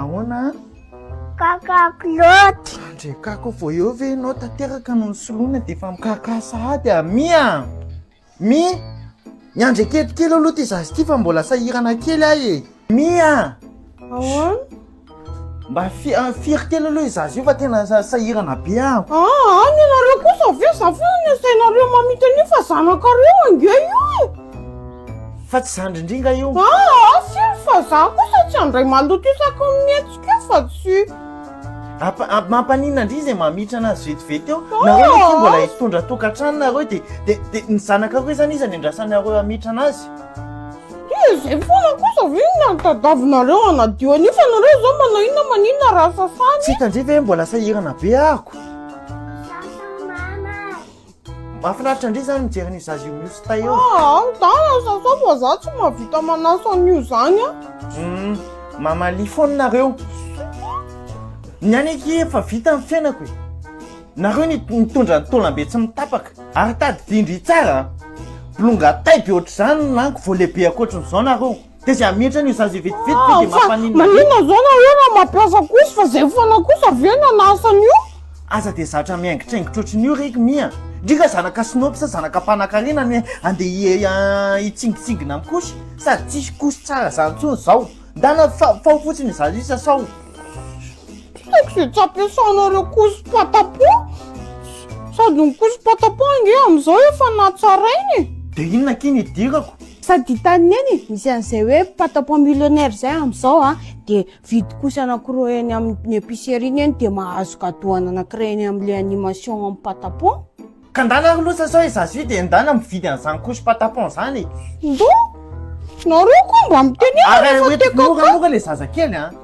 ahoana Kakakloty. andrekako vao eo ve ianao tanteraka no soloina dia efa mikaka sahady mia mi miandry kelikely aloha ty zazy ty fa mbola sahirana kely ahy e mia ahoana mba firy kely aloha izazy io fa tena sahirana be aho any ianareo kosa ave za foana ny asainareo mamita an'io fa zanakareo ange io fa tsy zandrindringa io firy fa za kosa tsy andray maloto isaka mihetsika fa tsy mampanina indri zay mamitra anazy vetivety eo nareo ty mbola hitondra tokantrano nareo dia ny zanaka koe zany izy ny andrasanareo amitra anazy zay foana kosa ve natadavinareo anadio an'io fa nareo zao manao inona manina raha sasany tsika ndri ve mbola sahirana be ahako mahafinaritra indri zany mijery n'izazy io miosy tay eo dana sasa fa za tsy mahavita manasa an'io zany mamaly foana nareo ny any aky efa vita amin'ny fiainako e nareo nitondra ny taolambe tsy mitapaka ary tady dindry tsara bolonga tay be ohatr'izany nanko vao lehibe akoatrin'izao nareo dia zay amihitra ny izazy vetivety be dia mampanina manina zao nareo raha mampiasa kosa fa zay foana kosa ve nanasa an'io aza dia zatra miaingitraingitra ohatrin'io reky mia ndrika zanaka sinopy sa zanaka mpanan-karena ny andeha hitsingitsingina amin'ny kosy sady tsisy kosy tsara zany tsony zao ndana fao fotsiny izazy io sasao zay tsy ampiasanareo kosy patapo sady ny kosy patapo ange am'izao efa natsarainy dia inona kiny idirako sady hitaniny eny misy an'izay hoe patapo millionnaire zay am'izao dia vidy kosa anakiroa eny amin'ny épicerie eny dia mahazo gadoana anakiray eny amin'ilay animation amin'ny patapo ka ndana losa sao izazy io dia ndana mividy an'izany kosy patapon zany ndo nareo koa mba miteny ary hoe moramora le zazakely